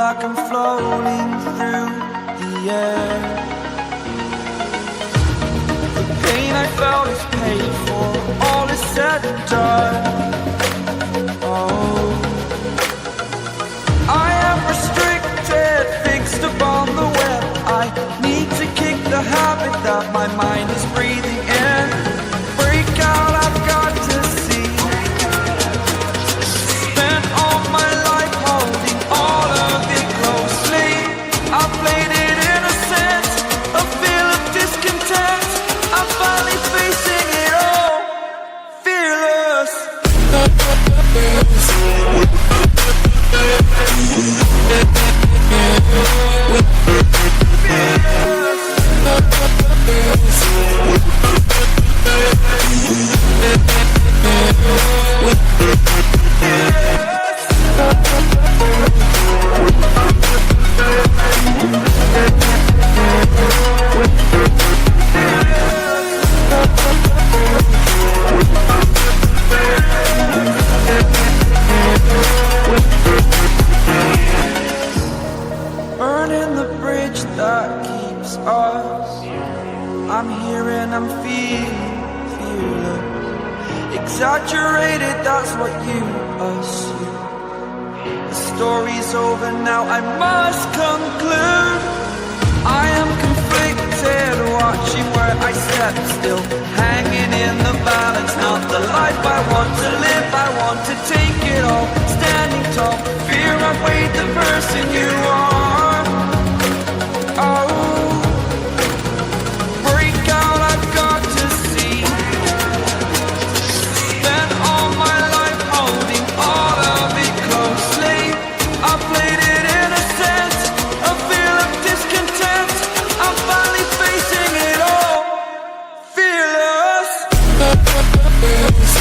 like I'm floating through the air. The pain I felt is paid for, all is said and done. Oh, I am restricted, fixed upon the web. I need to kick the habit that my mind is breathing in. Break out, I've got to see. Spent all my life holding all of it closely. I played it innocent, a feel of discontent. I'm finally facing it all, fearless. Burning the bridge that keeps us. I'm here and I'm feeling fearless. Exaggerated, that's what you assume. The story's over now, I must conclude. I am conflicted, watching where I step still, hanging in the balance. Not the life I want to live, I want to take it all. Standing tall, fear I've weighed the person you are. Oh, break out, I've got to see. Spent all my life holding all of it closely. I played it innocent, a feel of discontent. I'm finally facing it all, fearless. Fearless.